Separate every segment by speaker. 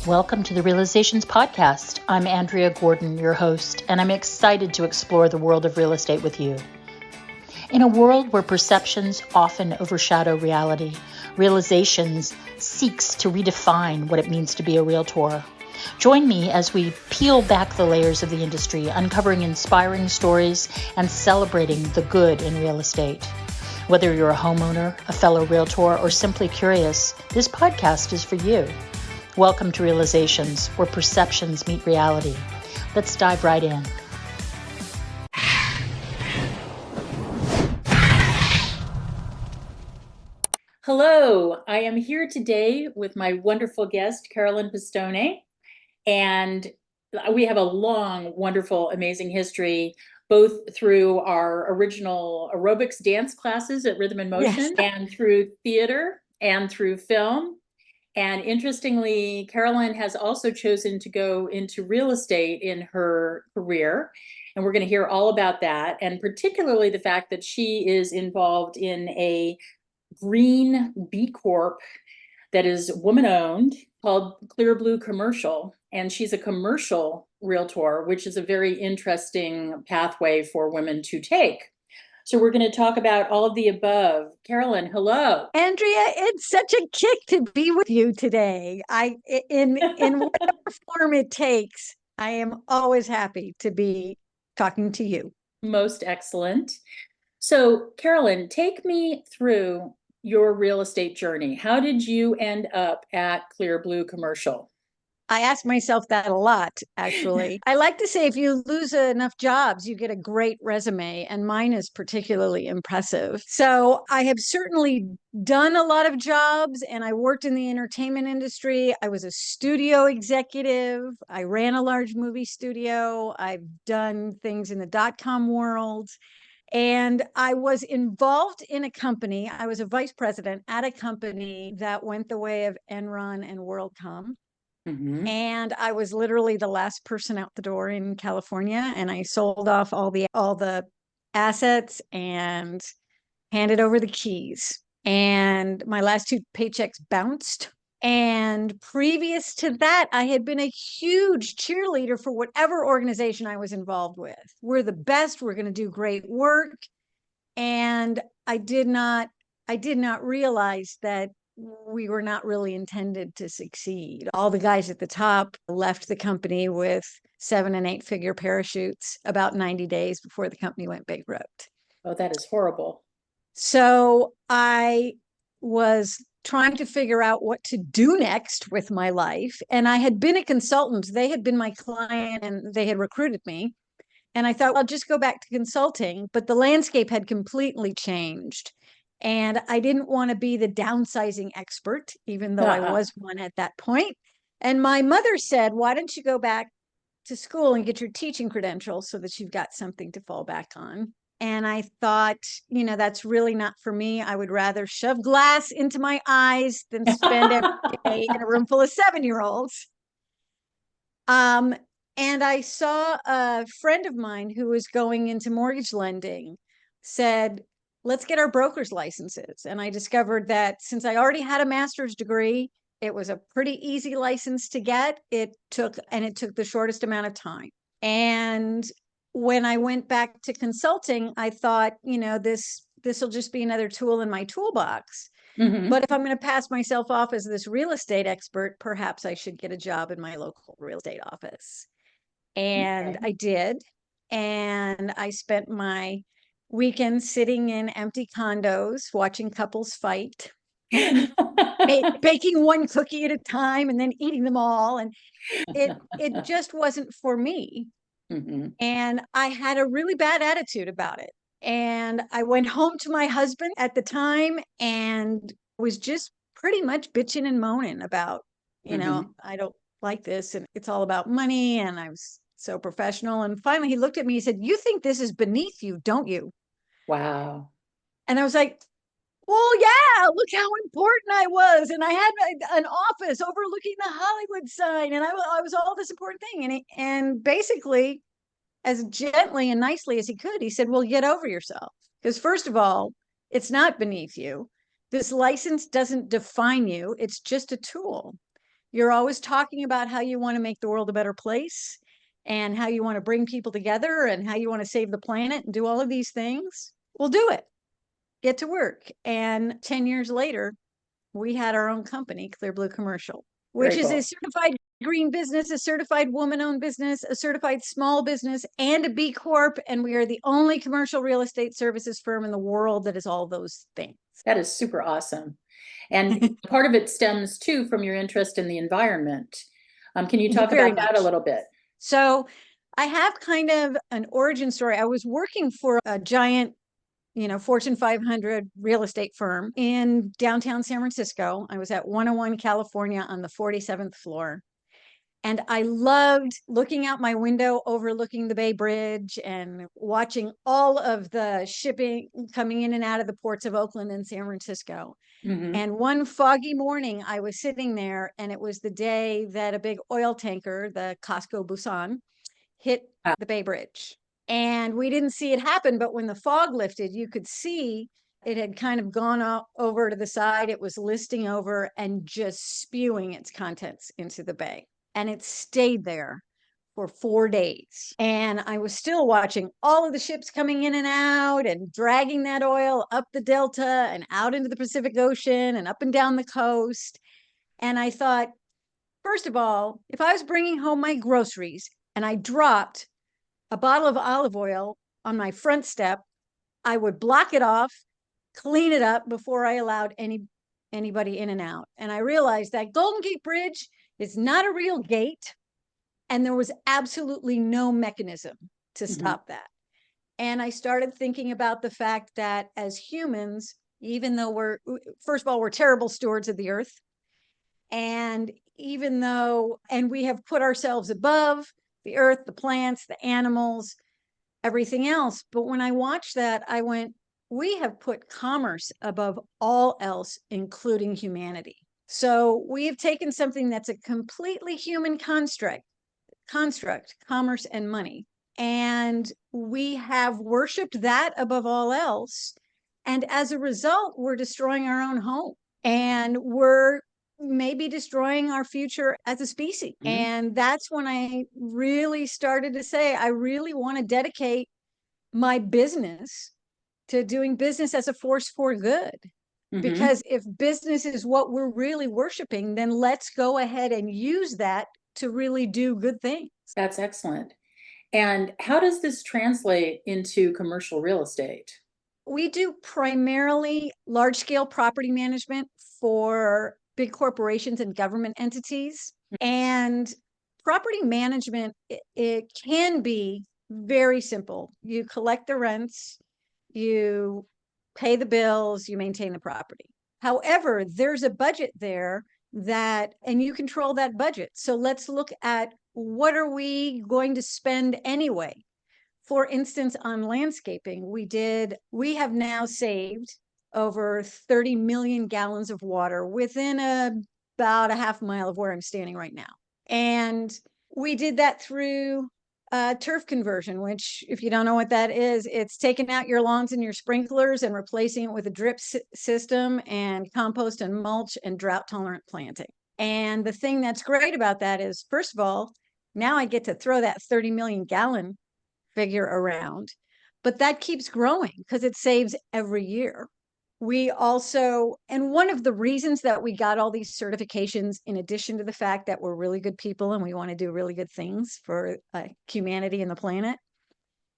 Speaker 1: Welcome to the Realizations Podcast. I'm Andrea Gordon, your host, and I'm excited to explore the world of real estate with you. In a world where perceptions often overshadow reality, Realizations seeks to redefine what it means to be a realtor. Join me as we peel back the layers of the industry, uncovering inspiring stories and celebrating the good in real estate. Whether you're a homeowner, a fellow realtor, or simply curious, this podcast is for you. Welcome to Realizations, where perceptions meet reality. Let's dive right in. Hello, I am here today with my wonderful guest, Carolyn Pistone, and we have a long, wonderful, amazing history, both through our original aerobics dance classes at Rhythm and Motion, and through theater and through film. And interestingly, Carolyn has also chosen to go into real estate in her career. And we're going to hear all about that. And particularly the fact that she is involved in a Green B Corp that is woman-owned called Clear Blue Commercial. And she's a commercial realtor, which is a very interesting pathway for women to take. So we're going to talk about all of the above. Carolyn, hello.
Speaker 2: Andrea, it's such a kick to be with you today. In whatever form it takes, I am always happy to be talking to you.
Speaker 1: Most excellent. So Carolyn, take me through your real estate journey. How did you end up at Clear Blue Commercial?
Speaker 2: I ask myself that a lot, actually. I like to say if you lose enough jobs, you get a great resume, and mine is particularly impressive. So I have certainly done a lot of jobs, and I worked in the entertainment industry. I was a studio executive. I ran a large movie studio. I've done things in the .com world. And I was involved in a company. I was a vice president at a company that went the way of Enron and WorldCom.
Speaker 1: Mm-hmm.
Speaker 2: And I was literally the last person out the door in California, and I sold off all the assets and handed over the keys. And my last two paychecks bounced. And previous to that, I had been a huge cheerleader for whatever organization I was involved with. We're the best. We're going to do great work. And I did not realize that we were not really intended to succeed. All the guys at the top left the company with 7- and 8-figure parachutes about 90 days before the company went bankrupt.
Speaker 1: Oh, that is horrible.
Speaker 2: So I was trying to figure out what to do next with my life. And I had been a consultant. They had been my client and they had recruited me. And I thought, I'll just go back to consulting. But the landscape had completely changed. And I didn't want to be the downsizing expert, even though I was one at that point. And my mother said, why don't you go back to school and get your teaching credentials so that you've got something to fall back on? And I thought, that's really not for me. I would rather shove glass into my eyes than spend every day in a room full of 7-year-olds. And I saw a friend of mine who was going into mortgage lending said, let's get our broker's licenses. And I discovered that since I already had a master's degree, it was a pretty easy license to get. It took the shortest amount of time. And when I went back to consulting, I thought, this will just be another tool in my toolbox.
Speaker 1: Mm-hmm.
Speaker 2: But if I'm going to pass myself off as this real estate expert, perhaps I should get a job in my local real estate office. And I did. And I spent my weekends sitting in empty condos, watching couples fight, baking one cookie at a time and then eating them all. And it just wasn't for me.
Speaker 1: Mm-hmm.
Speaker 2: And I had a really bad attitude about it. And I went home to my husband at the time and was just pretty much bitching and moaning about, I don't like this and it's all about money. And I was so professional. And finally he looked at me, he said, you think this is beneath you, don't you?
Speaker 1: Wow.
Speaker 2: And I was like, well, yeah, look how important I was. And I had an office overlooking the Hollywood sign. And I was all this important thing. And basically, as gently and nicely as he could, he said, well, get over yourself. Because first of all, it's not beneath you. This license doesn't define you. It's just a tool. You're always talking about how you want to make the world a better place and how you want to bring people together and how you want to save the planet and do all of these things. We'll do it. Get to work. And 10 years later, we had our own company, Clear Blue Commercial, which
Speaker 1: Very
Speaker 2: is a
Speaker 1: cool.
Speaker 2: certified green business, a certified woman-owned business, a certified small business, and a B Corp. And we are the only commercial real estate services firm in the world that is all those things.
Speaker 1: That is super awesome. And part of it stems too from your interest in the environment. Can you talk
Speaker 2: Very
Speaker 1: about that a
Speaker 2: much.
Speaker 1: little bit?
Speaker 2: So I have kind of an origin story. I was working for a giant, Fortune 500 real estate firm in downtown San Francisco. I was at 101 California on the 47th floor. And I loved looking out my window overlooking the Bay Bridge and watching all of the shipping coming in and out of the ports of Oakland and San Francisco.
Speaker 1: Mm-hmm.
Speaker 2: And one foggy morning, I was sitting there, and it was the day that a big oil tanker, the Cosco Busan, hit the Bay Bridge. And we didn't see it happen, but when the fog lifted, you could see it had kind of gone over to the side. It was listing over and just spewing its contents into the bay. And it stayed there for 4 days. And I was still watching all of the ships coming in and out and dragging that oil up the Delta and out into the Pacific Ocean and up and down the coast. And I thought, first of all, if I was bringing home my groceries and I dropped a bottle of olive oil on my front step, I would block it off, clean it up before I allowed anybody in and out. And I realized that Golden Gate Bridge is not a real gate, and there was absolutely no mechanism to stop that. And I started thinking about the fact that as humans, even though first of all, we're terrible stewards of the earth, and and we have put ourselves above the earth, the plants, the animals, everything else. But when I watched that, I went, we have put commerce above all else, including humanity. So we have taken something that's a completely human construct, commerce and money, and we have worshiped that above all else. And as a result, we're destroying our own home, and we're maybe destroying our future as a species. Mm-hmm. And that's when I really started to say, I really want to dedicate my business to doing business as a force for good. Mm-hmm. Because if business is what we're really worshiping, then let's go ahead and use that to really do good things.
Speaker 1: That's excellent. And how does this translate into commercial real estate?
Speaker 2: We do primarily large-scale property management for big corporations and government entities. And property management, it can be very simple. You collect the rents, you pay the bills, you maintain the property. However, there's a budget there and you control that budget. So let's look at, what are we going to spend anyway? For instance, on landscaping, we have now saved over 30 million gallons of water within about a half mile of where I'm standing right now. And we did that through turf conversion, which, if you don't know what that is, it's taking out your lawns and your sprinklers and replacing it with a drip system and compost and mulch and drought tolerant planting. And the thing that's great about that is, first of all, now I get to throw that 30 million gallon figure around, but that keeps growing because it saves every year. We also, and one of the reasons that we got all these certifications, in addition to the fact that we're really good people and we want to do really good things for humanity and the planet,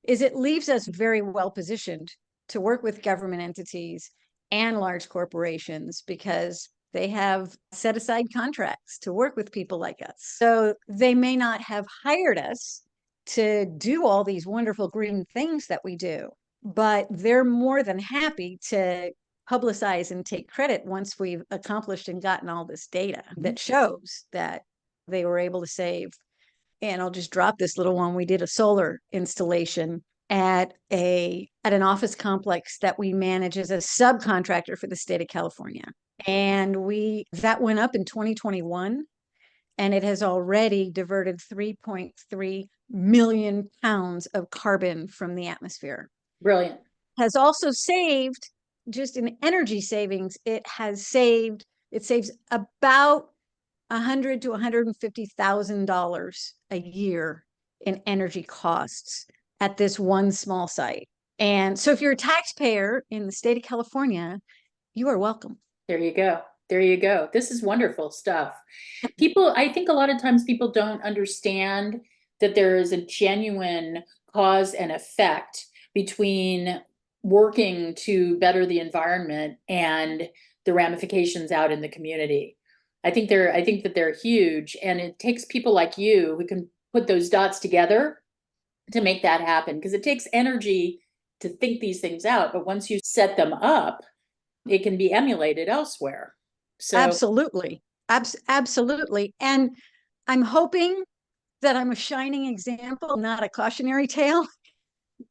Speaker 2: is it leaves us very well positioned to work with government entities and large corporations, because they have set aside contracts to work with people like us. So they may not have hired us to do all these wonderful green things that we do, but they're more than happy to publicize and take credit once we've accomplished and gotten all this data that shows that they were able to save. And I'll just drop this little one. We did a solar installation at an office complex that we manage as a subcontractor for the state of California. And that went up in 2021, and it has already diverted 3.3 million pounds of carbon from the atmosphere.
Speaker 1: Brilliant.
Speaker 2: Has also saved, just in energy savings, it saves about 100 to $150,000 a year in energy costs at this one small site. And so if you're a taxpayer in the state of California, you are welcome.
Speaker 1: There you go. There you go. This is wonderful stuff. People, I think a lot of times people don't understand that there is a genuine cause and effect between working to better the environment and the ramifications out in the community. I think that they're huge, and it takes people like you who can put those dots together to make that happen, because it takes energy to think these things out, but once you set them up, it can be emulated elsewhere. So
Speaker 2: Absolutely. Absolutely. And I'm hoping that I'm a shining example, not a cautionary tale.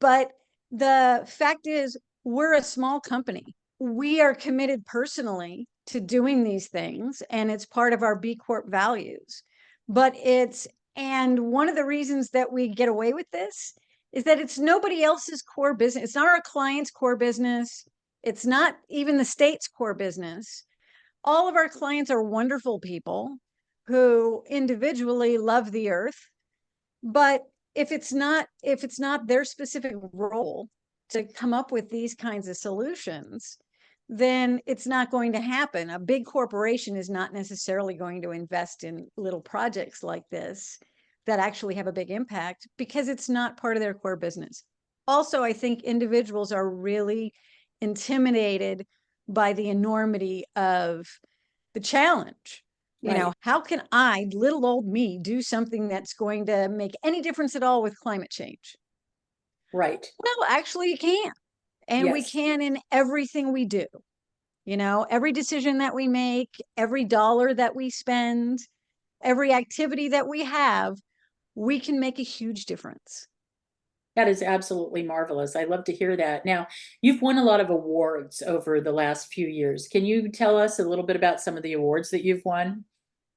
Speaker 2: But the fact is, we're a small company. We are committed personally to doing these things, and it's part of our B Corp values. But and one of the reasons that we get away with this is that it's nobody else's core business. It's not our client's core business. It's not even the state's core business. All of our clients are wonderful people who individually love the earth, but if it's not their specific role to come up with these kinds of solutions, then it's not going to happen. A big corporation is not necessarily going to invest in little projects like this that actually have a big impact because it's not part of their core business. Also, I think individuals are really intimidated by the enormity of the challenge.
Speaker 1: right,
Speaker 2: How can I, little old me, do something that's going to make any difference at all with climate change?
Speaker 1: right.
Speaker 2: Well, actually, you can. And we
Speaker 1: Yes.
Speaker 2: can in everything we do. Every decision that we make, every dollar that we spend, every activity that we have, we can make a huge difference.
Speaker 1: That is absolutely marvelous. I love to hear that. Now, you've won a lot of awards over the last few years. Can you tell us a little bit about some of the awards that you've won?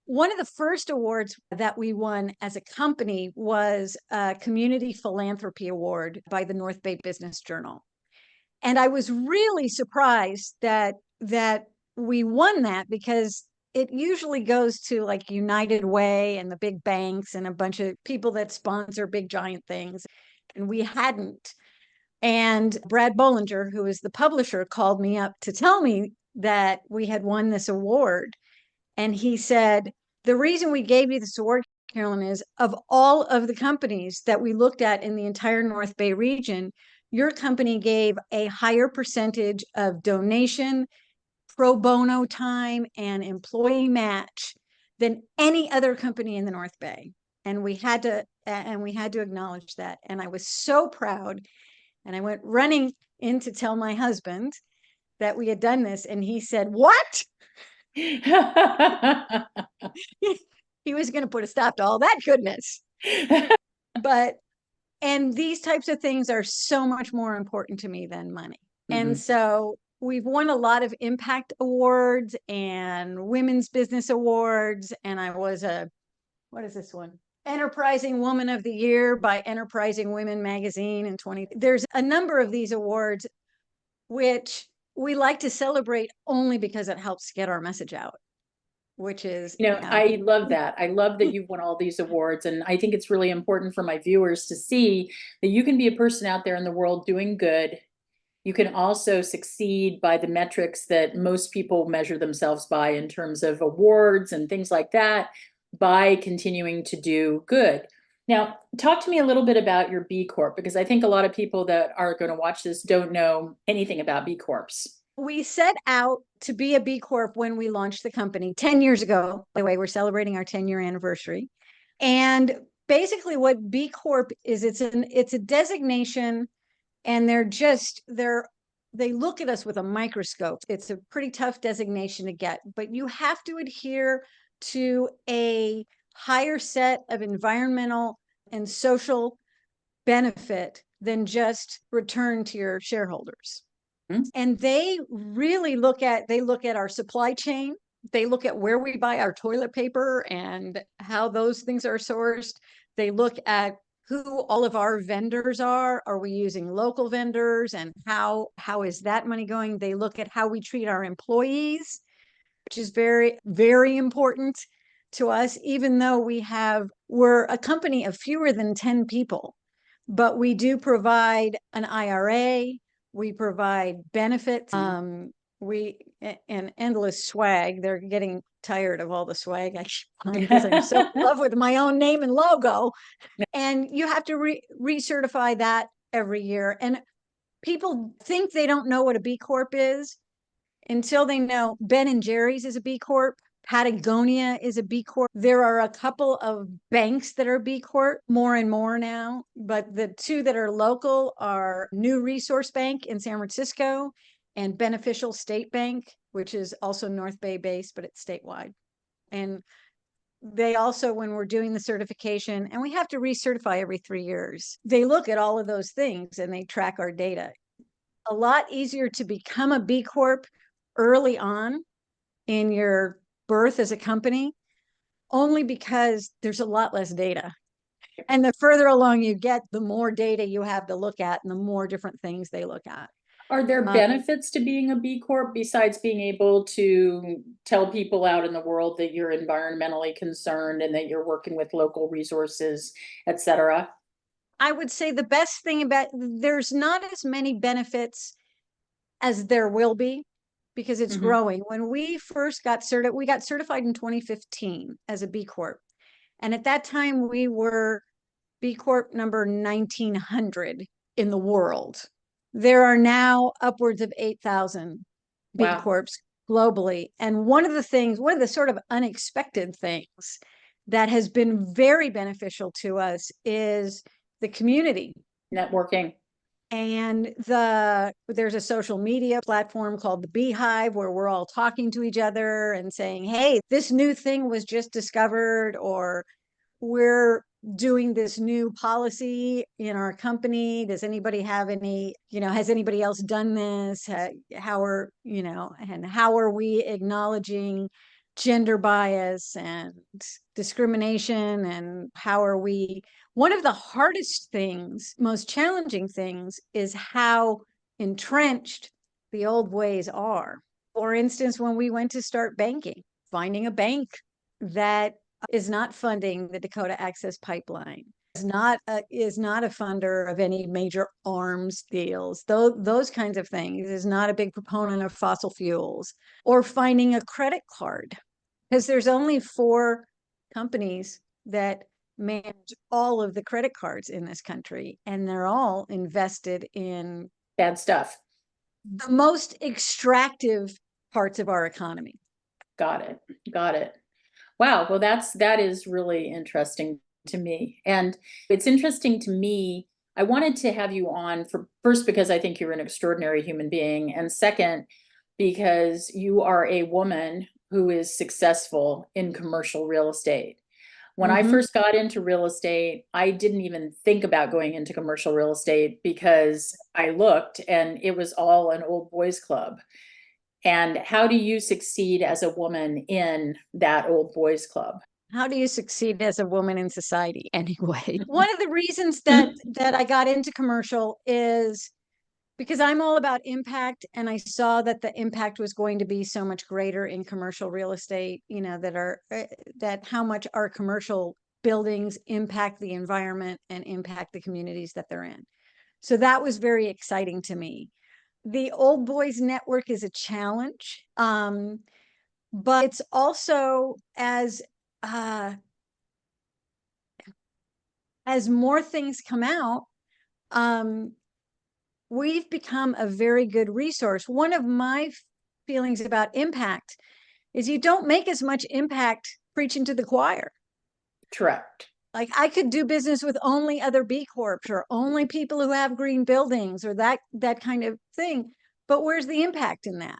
Speaker 2: One of the first awards that we won as a company was a Community Philanthropy Award by the North Bay Business Journal. And I was really surprised that we won that, because it usually goes to like United Way and the big banks and a bunch of people that sponsor big giant things. And we hadn't. And Brad Bollinger, who is the publisher, called me up to tell me that we had won this award. And he said, the reason we gave you this award, Carolyn, is of all of the companies that we looked at in the entire North Bay region, your company gave a higher percentage of donation, pro bono time, and employee match than any other company in the North Bay. And we had to acknowledge that. And I was so proud. And I went running in to tell my husband that we had done this. And he said, "What?" He was going to put a stop to all that goodness. But and these types of things are so much more important to me than money. And
Speaker 1: Mhm.
Speaker 2: so we've won a lot of impact awards and women's business awards. And I was what is this one? Enterprising Woman of the Year by Enterprising Women magazine in 20. There's a number of these awards, which we like to celebrate only because it helps get our message out, which is,
Speaker 1: I love that. I love that you've won all these awards. And I think it's really important for my viewers to see that you can be a person out there in the world doing good. You can also succeed by the metrics that most people measure themselves by in terms of awards and things like that, by continuing to do good. Now, talk to me a little bit about your B Corp, because I think a lot of people that are going to watch this don't know anything about B Corps.
Speaker 2: we set out to be a B Corp when we launched the company 10 years ago. By the way, we're celebrating our 10-year anniversary. And basically what B Corp is, it's a designation, and they look at us with a microscope. It's a pretty tough designation to get, but you have to adhere to a higher set of environmental and social benefit than just return to your shareholders.
Speaker 1: Hmm?
Speaker 2: And they really they look at our supply chain. They look at where we buy our toilet paper and how those things are sourced. They look at who all of our vendors are. Are we using local vendors, and how is that money going? They look at how we treat our employees, which is very, very important to us, even though we're a company of fewer than 10 people, but we do provide an IRA, we provide benefits, we and endless swag. They're getting tired of all the swag I find because I'm so in love with my own name and logo. And you have to recertify that every year. And people think they don't know what a B Corp is until they know Ben and Jerry's is a B Corp. Patagonia is a B Corp. There are a couple of banks that are B Corp, more and more now, but the two that are local are New Resource Bank in San Francisco and Beneficial State Bank, which is also North Bay based, but it's statewide. And they also, when we're doing the certification, and we have to recertify every 3 years, they look at all of those things and they track our data. A lot easier to become a B Corp early on in your birth as a company, only because there's a lot less data. And the further along you get, the more data you have to look at and the more different things they look at.
Speaker 1: Are there benefits to being a B Corp besides being able to tell people out in the world that you're environmentally concerned and that you're working with local resources, et cetera?
Speaker 2: I would say the best thing about there's not as many benefits as there will be because it's growing. When we first got certified, we got certified in 2015 as a B Corp. And at that time, we were B Corp number 1900 in the world. There are now upwards of 8,000 B Corps globally. And one of the sort of unexpected things that has been very beneficial to us is the community.
Speaker 1: Networking.
Speaker 2: And there's a social media platform called the Beehive where we're all talking to each other and saying, hey, this new thing was just discovered, or we're doing this new policy in our company. Does anybody have any, has anybody else done this? How are we acknowledging gender bias and discrimination? And one of the hardest things, most challenging things is how entrenched the old ways are. For instance, when we went to start banking, finding a bank that is not funding the Dakota Access Pipeline, is not a funder of any major arms deals, those kinds of things, is not a big proponent of fossil fuels, or finding a credit card, because there's only 4 companies that manage all of the credit cards in this country, and they're all invested in
Speaker 1: bad stuff,
Speaker 2: the most extractive parts of our economy.
Speaker 1: Got it. Wow. Well, that is really interesting to me. And it's interesting to me. I wanted to have you on first, because I think you're an extraordinary human being. And second, because you are a woman who is successful in commercial real estate. When I first got into real estate, I didn't even think about going into commercial real estate because I looked and it was all an old boys club. And how do you succeed as a woman in that old boys club?
Speaker 2: How do you succeed as a woman in society anyway? One of the reasons that I got into commercial is because I'm all about impact, and I saw that the impact was going to be so much greater in commercial real estate, that how much our commercial buildings impact the environment and impact the communities that they're in. So that was very exciting to me. The Old Boys Network is a challenge, but it's also as more things come out, we've become a very good resource. One of my feelings about impact is you don't make as much impact preaching to the choir.
Speaker 1: Correct.
Speaker 2: Like, I could do business with only other B Corps or only people who have green buildings or that kind of thing. But where's the impact in that?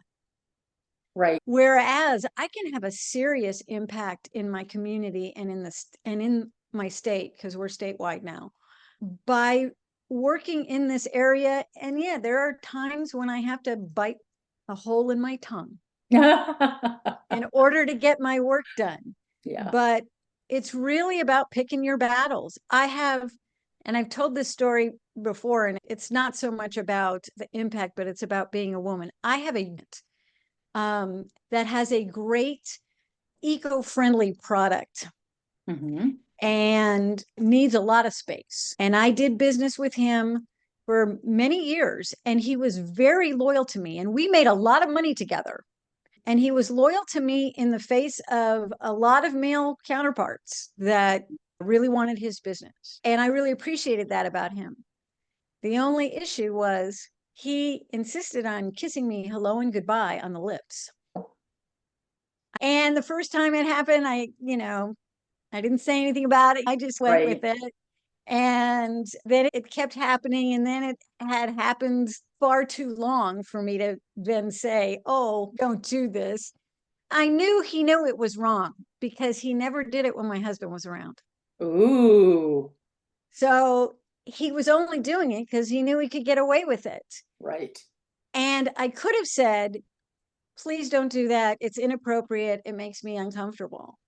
Speaker 1: Right.
Speaker 2: Whereas I can have a serious impact in my community and in my state, because we're statewide now, by working in this area. And yeah, there are times when I have to bite a hole in my tongue in order to get my work done.
Speaker 1: Yeah.
Speaker 2: But it's really about picking your battles. I've told this story before, and it's not so much about the impact, but it's about being a woman. I have a that has a great eco-friendly product
Speaker 1: Mm-hmm.
Speaker 2: and needs a lot of space. And I did business with him for many years, and he was very loyal to me, and we made a lot of money together. And he was loyal to me in the face of a lot of male counterparts that really wanted his business. And I really appreciated that about him. The only issue was he insisted on kissing me hello and goodbye on the lips. And the first time it happened, I didn't say anything about it. I just went with
Speaker 1: Right.
Speaker 2: it. And then it kept happening. And then it had happened far too long for me to then say, oh, don't do this. I knew he knew it was wrong because he never did it when my husband was around.
Speaker 1: Ooh,
Speaker 2: So he was only doing it because he knew he could get away with it.
Speaker 1: right.
Speaker 2: And I could have said, please don't do that. It's inappropriate. It makes me uncomfortable.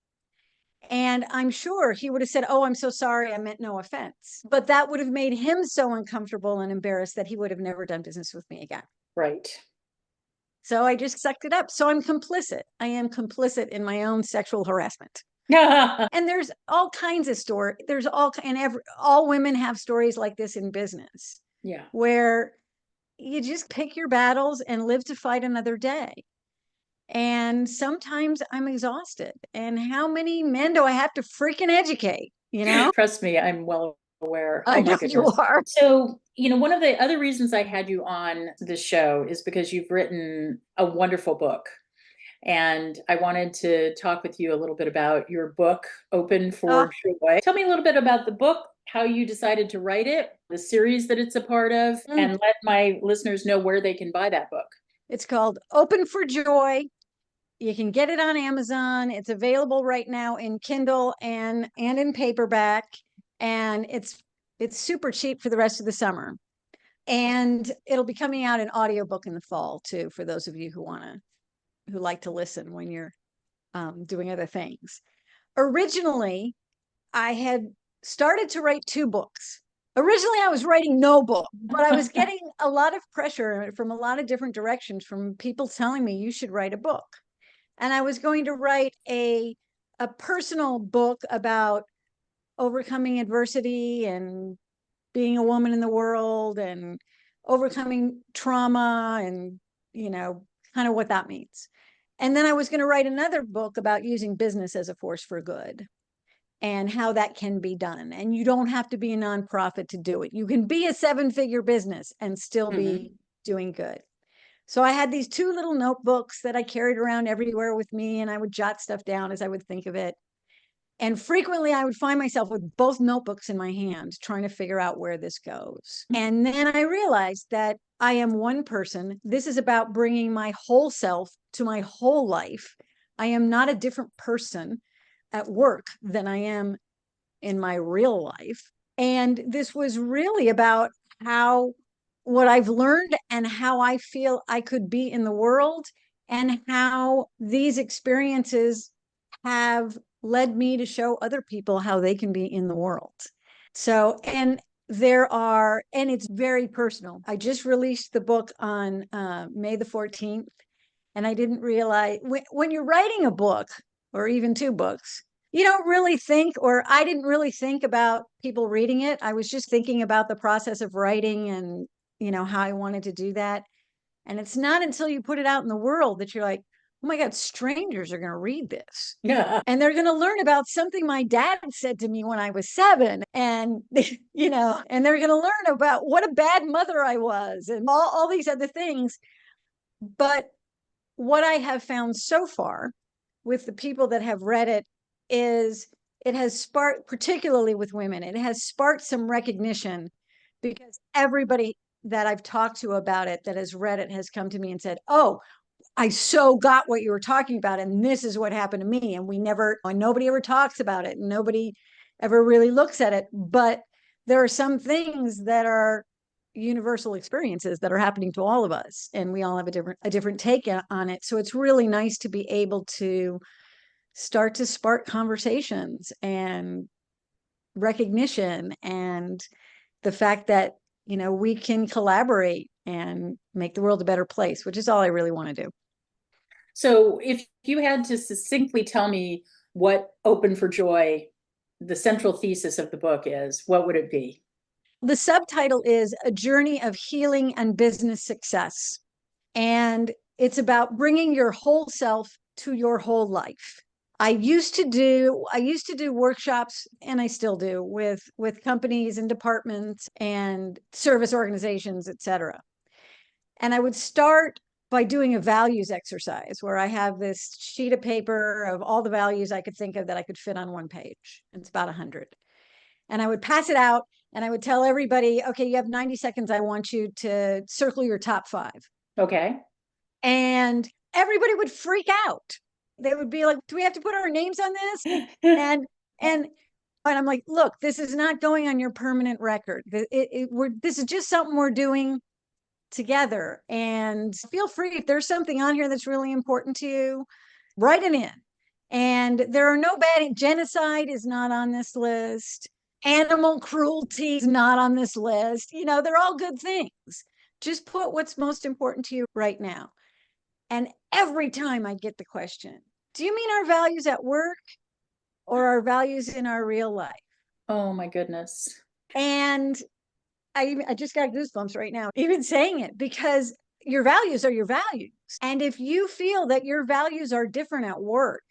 Speaker 2: And I'm sure he would have said, oh, I'm so sorry. I meant no offense. But that would have made him so uncomfortable and embarrassed that he would have never done business with me again.
Speaker 1: Right.
Speaker 2: So I just sucked it up. So I'm complicit. I am complicit in my own sexual harassment.
Speaker 1: Yeah.
Speaker 2: And there's all kinds of stories. All women have stories like this in business where you just pick your battles and live to fight another day. And sometimes I'm exhausted. And how many men do I have to freaking educate?
Speaker 1: Trust me, I'm well aware.
Speaker 2: I
Speaker 1: Oh my
Speaker 2: know you
Speaker 1: goodness.
Speaker 2: are.
Speaker 1: So, one of the other reasons I had you on this show is because you've written a wonderful book. And I wanted to talk with you a little bit about your book, Open
Speaker 2: Oh,
Speaker 1: for Joy. Tell me a little bit about the book, how you decided to write it, the series that it's a part of, and let my listeners know where they can buy that book.
Speaker 2: it's called Open for Joy. You can get it on Amazon. It's available right now in Kindle and in paperback, and it's super cheap for the rest of the summer. And it'll be coming out in audiobook in the fall too, for those of you who like to listen when you're doing other things. Originally, I had started to write two books. Originally, I was writing no book, but I was getting a lot of pressure from a lot of different directions from people telling me you should write a book. And I was going to write a personal book about overcoming adversity and being a woman in the world and overcoming trauma and, kind of what that means. And then I was going to write another book about using business as a force for good and how that can be done. And you don't have to be a nonprofit to do it. You can be a 7-figure business and still be doing good. So I had these two little notebooks that I carried around everywhere with me, and I would jot stuff down as I would think of it. And frequently I would find myself with both notebooks in my hand trying to figure out where this goes. And then I realized that I am one person. This is about bringing my whole self to my whole life. I am not a different person at work than I am in my real life. And this was really about how what I've learned and how I feel I could be in the world, and how these experiences have led me to show other people how they can be in the world. So, and it's very personal. I just released the book on May the 14th. And I didn't realize when you're writing a book or even two books, you don't really think, or I didn't really think about people reading it. I was just thinking about the process of writing and, how I wanted to do that. And it's not until you put it out in the world that you're like, oh my God, strangers are going to read this.
Speaker 1: Yeah.
Speaker 2: And they're going to learn about something my dad said to me when I was 7. And, and they're going to learn about what a bad mother I was and all these other things. But what I have found so far with the people that have read it is it has sparked, particularly with women, it has sparked some recognition, because everybody that I've talked to about it that has read it has come to me and said, oh, I so got what you were talking about. And this is what happened to me. And nobody ever talks about it. And nobody ever really looks at it. But there are some things that are universal experiences that are happening to all of us. And we all have a different take on it. So it's really nice to be able to start to spark conversations and recognition, and the fact that, we can collaborate and make the world a better place, which is all I really want to do.
Speaker 1: So if you had to succinctly tell me what Open for Joy, the central thesis of the book is, what would it be?
Speaker 2: The subtitle is A Journey of Healing and Business Success. And it's about bringing your whole self to your whole life. I used to do workshops, and I still do, with companies and departments and service organizations, etc. And I would start by doing a values exercise where I have this sheet of paper of all the values I could think of that I could fit on one page. It's about 100. And I would pass it out and I would tell everybody, okay, you have 90 seconds. I want you to circle your top 5.
Speaker 1: Okay.
Speaker 2: And everybody would freak out. They would be like, do we have to put our names on this? And and I'm like, look, this is not going on your permanent record. This is just something we're doing together. And feel free, if there's something on here that's really important to you, write it in. And there are no bad, genocide is not on this list. Animal cruelty is not on this list. They're all good things. Just put what's most important to you right now. And every time I get the question, do you mean our values at work or our values in our real life?
Speaker 1: Oh my goodness.
Speaker 2: And I just got goosebumps right now, even saying it, because your values are your values. And if you feel that your values are different at work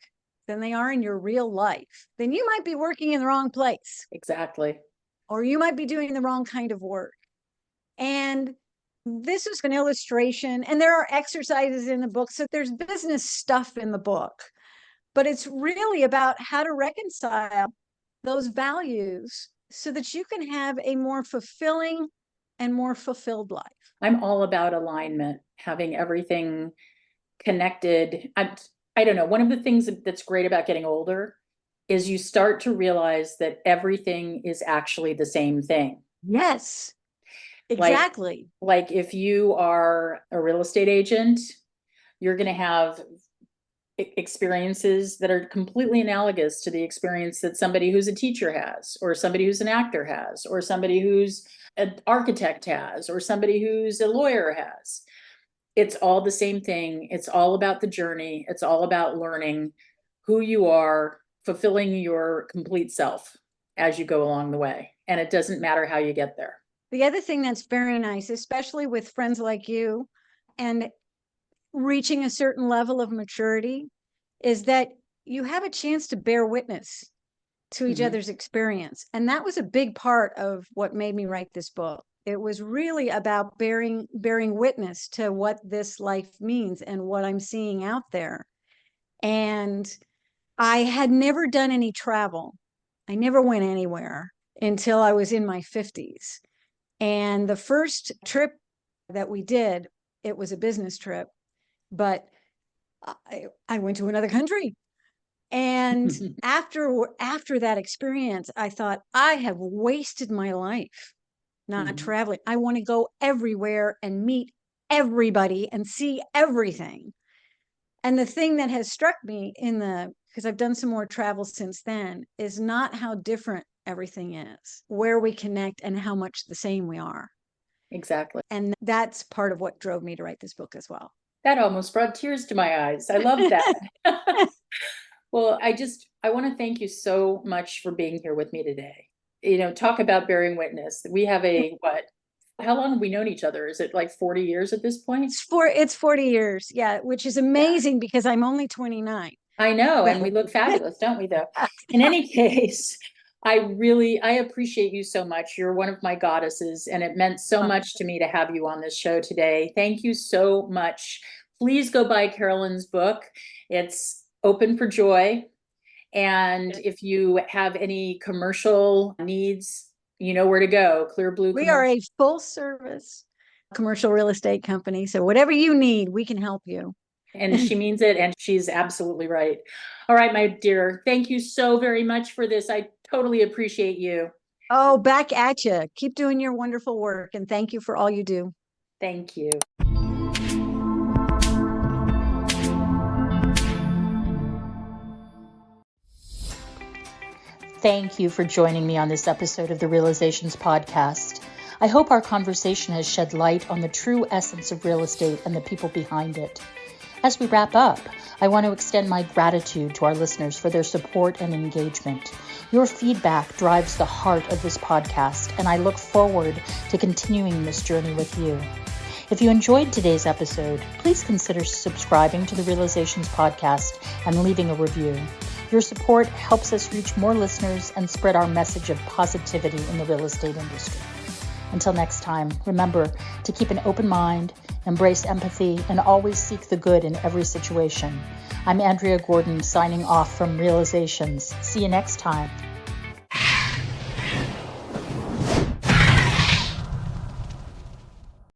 Speaker 2: than they are in your real life, then you might be working in the wrong place.
Speaker 1: Exactly.
Speaker 2: Or you might be doing the wrong kind of work. And this is an illustration, and there are exercises in the book. So there's business stuff in the book, but it's really about how to reconcile those values so that you can have a more fulfilling and more fulfilled life.
Speaker 1: I'm all about alignment, having everything connected. I don't know. One of the things that's great about getting older is you start to realize that everything is actually the same thing.
Speaker 2: Yes, exactly.
Speaker 1: Like if you are a real estate agent, you're going to have experiences that are completely analogous to the experience that somebody who's a teacher has, or somebody who's an actor has, or somebody who's an architect has, or somebody who's a lawyer has. It's all the same thing. It's all about the journey. It's all about learning who you are, fulfilling your complete self as you go along the way. And it doesn't matter how you get there.
Speaker 2: The other thing that's very nice, especially with friends like you and reaching a certain level of maturity, is that you have a chance to bear witness to each other's experience. And that was a big part of what made me write this book. It was really about bearing witness to what this life means and what I'm seeing out there. And I had never done any travel. I never went anywhere until I was in my 50s. And the first trip that we did, it was a business trip, but I went to another country. And after that experience, I thought, I have wasted my life not traveling. I want to go everywhere and meet everybody and see everything. And the thing that has struck me because I've done some more travel since then, is not how different everything is, where we connect and how much the same we are.
Speaker 1: Exactly.
Speaker 2: And that's part of what drove me to write this book as well.
Speaker 1: That almost brought tears to my eyes. I love that. Well, I want to thank you so much for being here with me today. Talk about bearing witness. We have how long have we known each other? Is it like 40 years at this point?
Speaker 2: It's 40 years. Yeah. Which is amazing because I'm only 29.
Speaker 1: I know. And we look fabulous, don't we though? In any case, I appreciate you so much. You're one of my goddesses, and it meant so much to me to have you on this show today. Thank you so much. Please go buy Carolyn's book. It's Open for Joy. And if you have any commercial needs, you know where to go. Clear Blue.
Speaker 2: We are a full service commercial real estate company. So whatever you need, we can help you.
Speaker 1: And she means it, and she's absolutely right. All right, my dear, thank you so very much for this. I totally appreciate you.
Speaker 2: Oh, back at you. Keep doing your wonderful work, and thank you for all you do.
Speaker 1: Thank you. Thank you for joining me on this episode of the Realizations Podcast. I hope our conversation has shed light on the true essence of real estate and the people behind it. As we wrap up, I want to extend my gratitude to our listeners for their support and engagement. Your feedback drives the heart of this podcast, and I look forward to continuing this journey with you. If you enjoyed today's episode, please consider subscribing to the Realizations podcast and leaving a review. Your support helps us reach more listeners and spread our message of positivity in the real estate industry. Until next time, remember to keep an open mind, embrace empathy, and always seek the good in every situation. I'm Andrea Gordon, signing off from Realizations. See you next time.